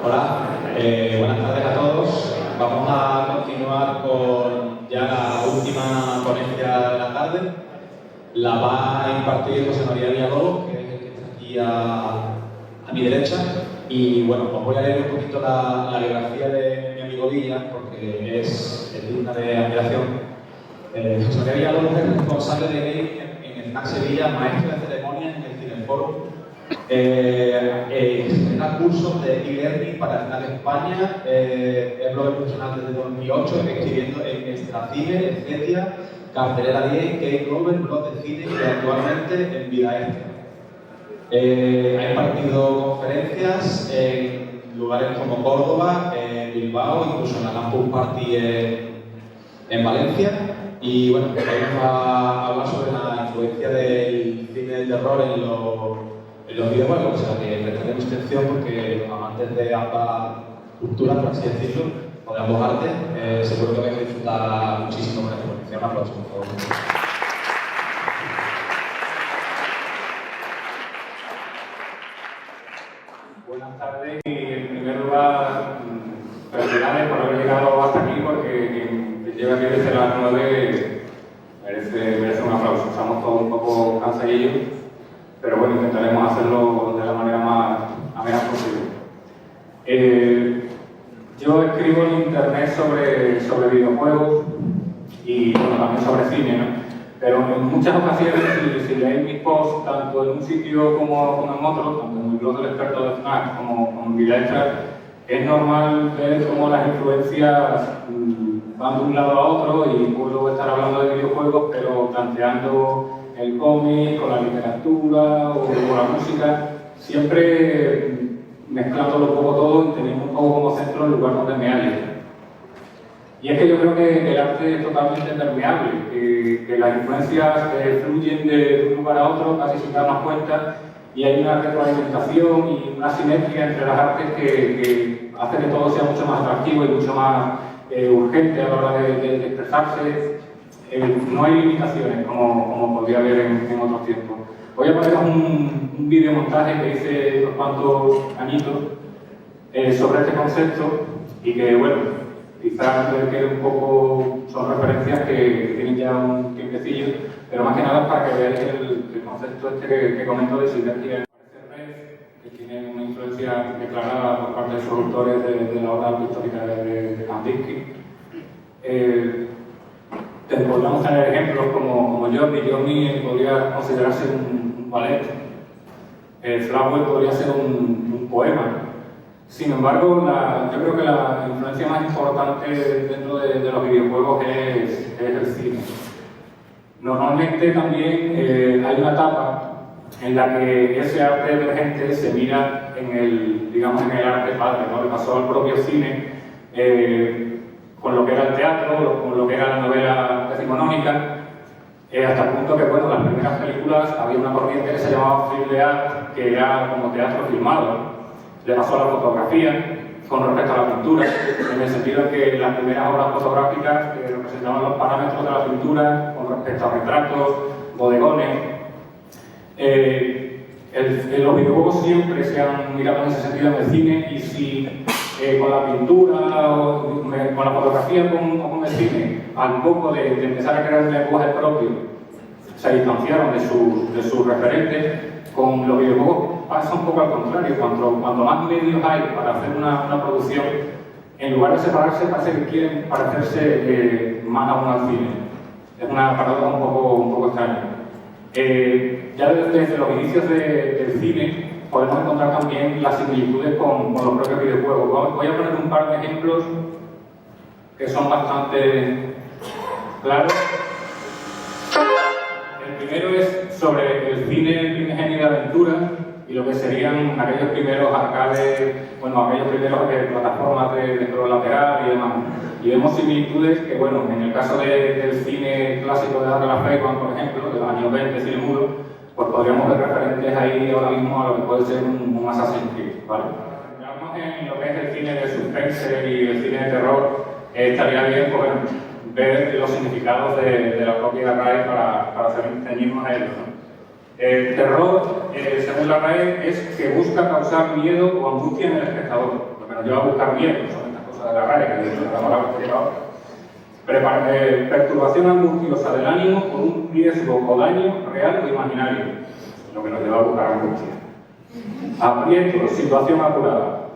Hola, buenas tardes a todos. Vamos a continuar con ya la última ponencia de la tarde. La va a impartir José María Villalobos, que es el que está aquí a mi derecha. Y bueno, os voy a leer un poquito la biografía de mi amigo Villa, porque es digna de admiración. José María Villalobos es responsable de gaming en el FNAC Sevilla, maestro de ceremonias en el Cineforo. Gestiona cursos de e-learning para FNAC España, es blogger profesional desde 2008, escribiendo en Extracine, Escetia, Cartelera 10, Game Global, blog de cine y actualmente en Vida Extra. Ha impartido conferencias en lugares como Córdoba, Bilbao, incluso en la Campus Party en Valencia. Y bueno, hoy vamos a hablar sobre la influencia del cine de terror en los videojuegos, o sea que prestaré mucha atención porque los amantes de ambas culturas, por así decirlo, o de ambos artes, seguro que vais a disfrutar muchísimo con esta ponencia. Un aplauso, por favor. Buenas tardes y en primer lugar, felicidades por haber llegado hasta aquí porque quien lleva aquí desde las 9 merece un aplauso. Estamos todos un poco cansadillos, pero bueno, intentaremos hacerlo de la manera más amena posible. Yo escribo en internet sobre videojuegos y bueno, también sobre cine, ¿no? Pero en muchas ocasiones, si leéis mis posts, tanto en un sitio como en otro, tanto en el blog del experto de FNAC como en Vida Extra, es normal ver cómo las influencias van de un lado a otro y puedo estar hablando de videojuegos, pero planteando el cómic, con la literatura o con la música, siempre mezclándolo un poco todo y teniendo un poco como centro el lugar donde me hallo. Y es que yo creo que el arte es totalmente permeable, que las influencias fluyen de un lugar a otro casi sin darnos cuenta y hay una retroalimentación y una sinergia entre las artes que hace que todo sea mucho más atractivo y mucho más urgente a la hora de expresarse. No hay limitaciones como podría haber en otros tiempos. Voy a poneros un videomontaje que hice unos cuantos añitos sobre este concepto y que, bueno, quizás que un poco son referencias que tienen ya un tiempecillo, pero más que nada para que veáis el concepto este que comento de sinergia que tiene una influencia declarada por parte de sus autores de la obra histórica de Kandinsky. Podríamos tener ejemplos como Johnny. Johnny podría considerarse un ballet. Flower podría ser un poema. Sin embargo, yo creo que la influencia más importante dentro de los videojuegos es el cine. Normalmente también hay una etapa en la que ese arte emergente se mira en el arte padre, ¿no? Le pasó al propio cine con lo que era el teatro, con lo que era la novela decimonónica, hasta el punto que, bueno, las primeras películas había una corriente que se llamaba film de art, que era como teatro filmado. Le pasó a la fotografía con respecto a la pintura, en el sentido de que las primeras obras fotográficas representaban los parámetros de la pintura con respecto a retratos, bodegones. Los videojuegos siempre se han mirado en ese sentido en el cine y si con la pintura o con la fotografía o con el cine, al poco de empezar a crear un lenguaje propio, se distanciaron de sus referentes, con los videojuegos pasa un poco al contrario. Cuanto más medios hay para hacer una producción, en lugar de separarse, parece que quieren parecerse más aún al cine. Es una paradoja un poco extraña. Ya desde los inicios del cine podemos encontrar también las similitudes con los propios videojuegos. Voy a poner un par de ejemplos que son bastante claros. El primero es sobre el cine primigenio de aventura y lo que serían aquellos primeros arcades, bueno, aquellos primeros plataformas de scroll lateral y demás. Y vemos similitudes que, bueno, en el caso del cine clásico de Douglas Fairbanks, por ejemplo, de los años 20, cine mudo, pues podríamos ver referentes ahí ahora mismo a lo que puede ser un Assassin's Creed, ¿vale? En lo que es el cine de suspense y el cine de terror, estaría bien ver los significados de la propia RAE para ceñirnos a ellos, ¿no? El terror, según la RAE, es que busca causar miedo o angustia en el espectador. lo que nos lleva a buscar miedo, son estas cosas de la raya que perturbación angustiosa del ánimo por un riesgo o daño real o imaginario, lo que nos lleva a buscar angustia. Aprieto, situación apurada.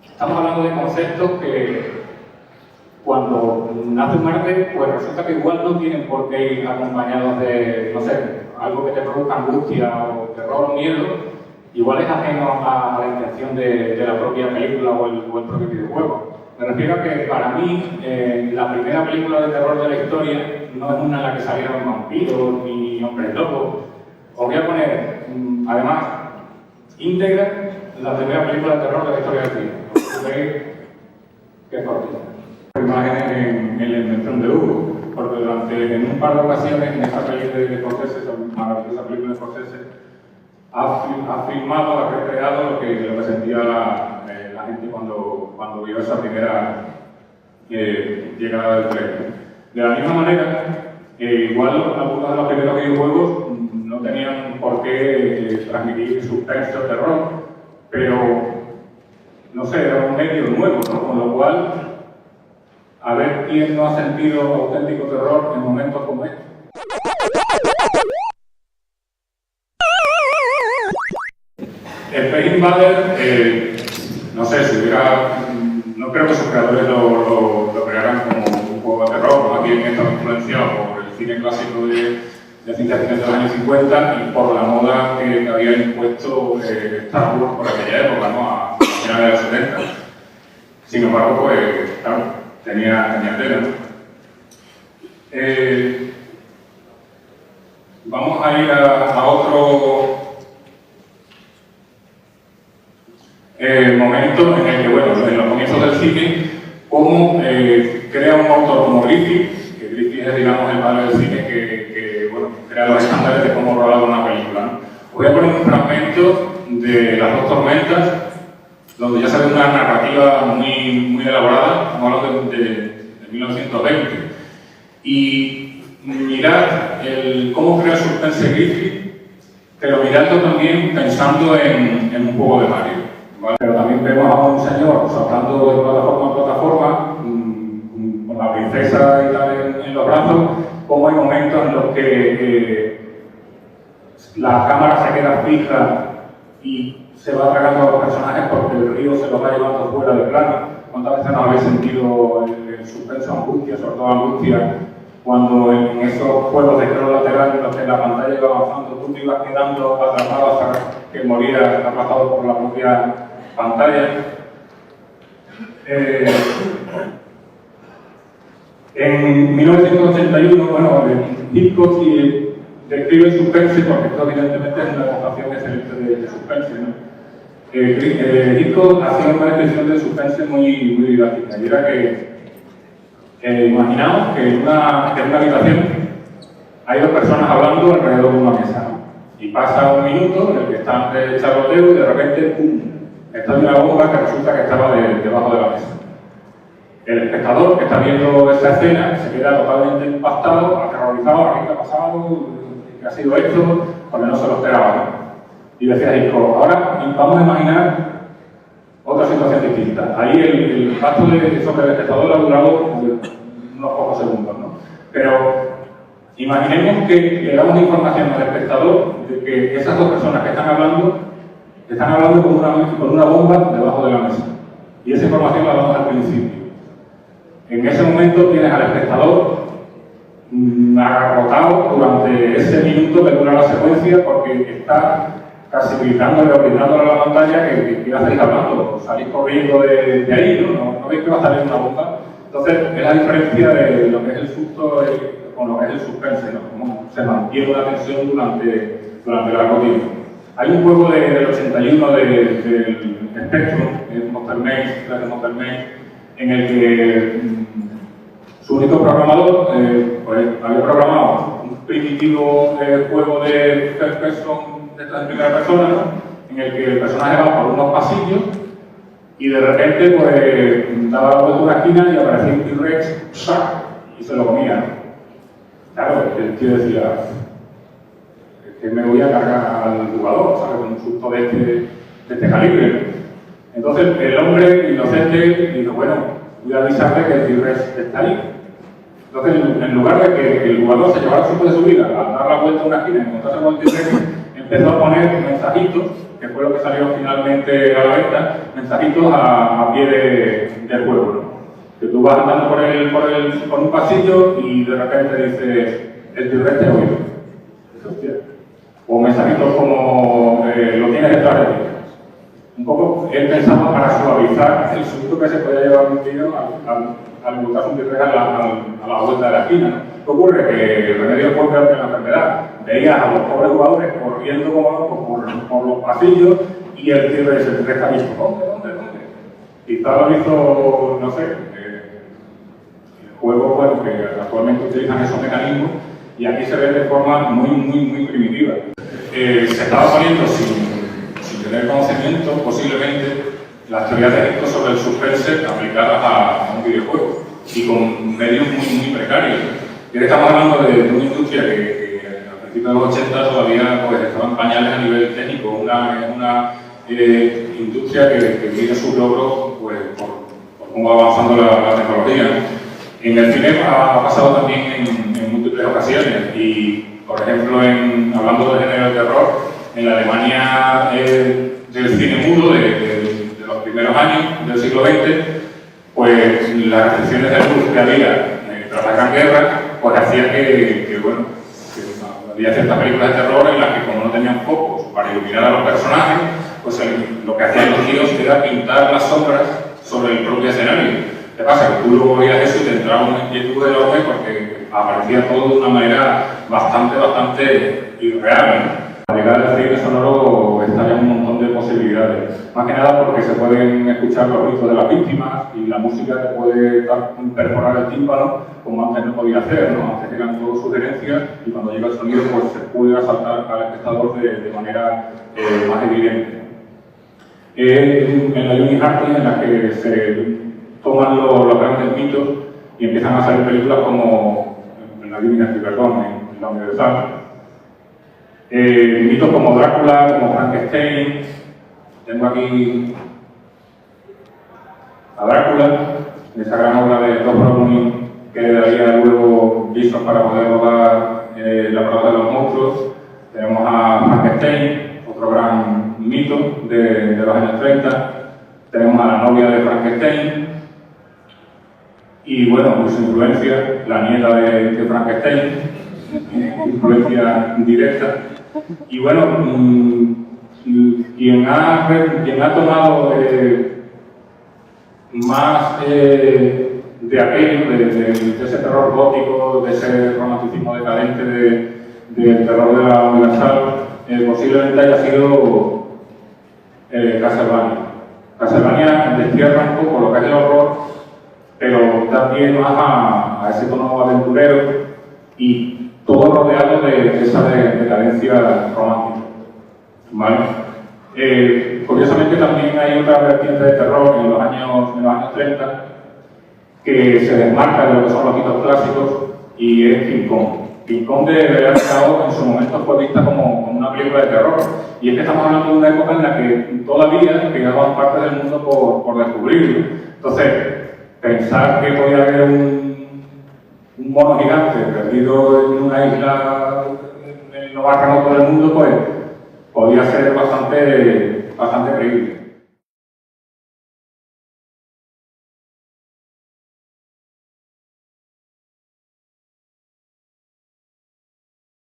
Estamos hablando de conceptos que cuando nace un arte, pues resulta que igual no tienen por qué ir acompañados de, no sé, algo que te produzca angustia o terror o miedo, igual es ajeno a la intención de la propia película o el propio videojuego. Me refiero a que para mí la primera película de terror de la historia no es una en la que salieron vampiros ni hombres lobos. Os voy a poner, además, íntegra la primera película de terror de la historia del cine. ¿Veis qué cortita? Imágenes en la invención de Hugo, porque en un par de ocasiones en esta película de Scorsese, esa maravillosa película de Scorsese, ha filmado, ha recreado lo que sentía la gente cuando vio esa primera llegada del tren. De la misma manera, igual algunos de los primeros videojuegos no tenían por qué transmitir suspense o terror, pero no sé, era un medio nuevo, ¿no? Con lo cual, a ver quién no ha sentido auténtico terror en momentos como este. Space Invader, no sé, si hubiera, no creo que sus creadores lo crearan como un juego de terror, más bien estaba influenciado por el cine clásico de ciencia ficción de los años 50 y por la moda que había impuesto Star Wars por aquella época, ¿no? A finales de los 70. Sin embargo, pues, claro, tenía tela. Vamos a ir a otro momento en el que, bueno, en los comienzos del cine, cómo crea un autor como Griffith, que Griffith es, digamos, el padre del cine que bueno, crea los estándares de cómo rodar una película, ¿no? Voy a poner un fragmento de Las dos tormentas, donde ya se ve una narrativa muy elaborada, estamos hablando de 1920. Y mirad cómo crea suspense Griffith, pero miradlo también pensando en un juego de Mario, ¿vale? Pero también vemos a un señor saltando de plataforma en plataforma, con la princesa y tal en los brazos, como hay momentos en los que la cámara se queda fija y se va tragando a los personajes porque el río se los va llevando fuera de plano. ¿Cuántas veces no habéis sentido el suspenso, angustia, sobre todo angustia, cuando en esos juegos de scroll lateral en los que la pantalla iba avanzando, tú te ibas quedando atrapado hasta que morías aplastado por la propia pantalla? En 1981, bueno, Hitchcock describe el suspense, porque esto evidentemente es una demostración excelente de suspense, ¿no? Hitchcock hacía una descripción del suspense muy didáctica, y era que imaginaos que en una habitación hay dos personas hablando alrededor de una mesa, ¿no? Y pasa un minuto en el que están de charloteo y de repente, ¡pum!, está una bomba que resulta que estaba debajo de la mesa. El espectador que está viendo esa escena se queda totalmente impactado, aterrorizado, ¿qué ha pasado? ¿Qué ha sido esto? Porque no se lo esperaba, ¿no? Y decía Hitchcock, ahora vamos a imaginar otra situación distinta. Ahí el impacto sobre el espectador ha durado unos pocos segundos, ¿no? Pero imaginemos que le damos información al espectador de que esas dos personas que están hablando con una bomba debajo de la mesa. Y esa información la damos al principio. En ese momento tienes al espectador agarrotado durante ese minuto que dura la secuencia porque está casi gritándole o gritándole a la pantalla que ya estáis hablando, salís corriendo de ahí, ¿no? No veis que va a salir una bomba. Entonces, es la diferencia de lo que es el susto con lo que es el suspense, ¿no? Cómo se mantiene una tensión durante largo tiempo. Hay un juego del 81 del Spectrum, Monster Maze, en el que su único programador pues, había programado un primitivo juego de third person, de primera persona, ¿no? En el que el personaje va por unos pasillos y de repente pues daba la vuelta a una esquina y aparecía un T-Rex y se lo comía, ¿no? Claro, el tío decía que me voy a cargar al jugador, ¿sabes? Con un susto de este calibre. Entonces el hombre inocente dice, bueno, voy a avisarle que el T-Rex está ahí. Entonces, en lugar de que el jugador se llevara el susto de su vida a dar la vuelta a una esquina y encontrarse con el T-Rex, empezó a poner mensajitos, que fue lo que salió finalmente a la venta, mensajitos a pie del juego, ¿no? Que tú vas andando por un pasillo y de repente dice, el T-Rex te ha oído. O mensajitos como, lo tienes detrás de ti. Un poco, él pensaba para suavizar el susto que se podía llevar un tío al encontrarse un T-Rex a la vuelta de la esquina, ¿no? ¿Qué ocurre? Que el remedio fue peor que la enfermedad. Veías a los pobres jugadores corriendo como locos por los pasillos y el T-Rex está listo. ¿Dónde? Quizá lo hizo, no sé, el juego, bueno, que actualmente utilizan esos mecanismos y aquí se ve de forma muy primitiva. Se estaba poniendo sin tener conocimiento, posiblemente, las teorías de Egipto sobre el suspense aplicadas a un videojuego y con medios muy precarios. Y ahora estamos hablando de una industria que a principios de los 80 todavía pues, estaba en pañales a nivel técnico, una industria que tiene sus logros pues, por cómo va avanzando la tecnología. En el cine ha pasado también en múltiples ocasiones y, por ejemplo, hablando de género de terror, en la Alemania del cine mudo de los primeros años del siglo XX, pues las restricciones de luz que había tras la Gran Guerra, pues hacía que había ciertas películas de terror en las que como no tenían focos para iluminar a los personajes, pues lo que hacían los tíos era pintar las sombras sobre el propio escenario. ¿Qué pasa? Que tú luego veías eso y te entraba una inquietud enorme porque aparecía todo de una manera bastante irreal, ¿no? La llegada del cine sonoro está ya un montón de posibilidades. Más que nada porque se pueden escuchar los gritos de las víctimas y la música te puede perforar el tímpano como antes no podía hacer, ¿no? Antes eran todo sugerencias y cuando llega el sonido pues se puede asaltar al espectador de manera más evidente. En la Uni Hartley en la que se toman los grandes mitos y empiezan a salir películas como en la Universal. Mitos como Drácula, como Frankenstein. Tengo aquí a Drácula, esa gran obra de Todd Browning que daría luego visos para poder rodar La prueba de los monstruos. Tenemos a Frankenstein, otro gran mito de los años 30. Tenemos a la novia de Frankenstein. Y bueno, su influencia, la nieta de Frankenstein, influencia directa. Y bueno, quien ha tomado más de aquello, de ese terror gótico, de ese romanticismo decadente del terror de la Universal, posiblemente haya sido Castlevania. Castlevania destierra un poco lo que es el horror, pero también más a ese tono aventurero y todo rodeado de esa decadencia romántica. ¿Vale? Curiosamente también hay otra vertiente de terror en los años 30 que se desmarca de lo que son los hitos clásicos y es King Kong. King Kong de Bela Ciao en su momento fue vista como una película de terror. Y es que estamos hablando de una época en la que todavía quedaban partes del mundo por descubrirlo. Entonces, pensar que podía haber un mono gigante perdido en una isla en lo más remoto del mundo, pues podía ser bastante creíble.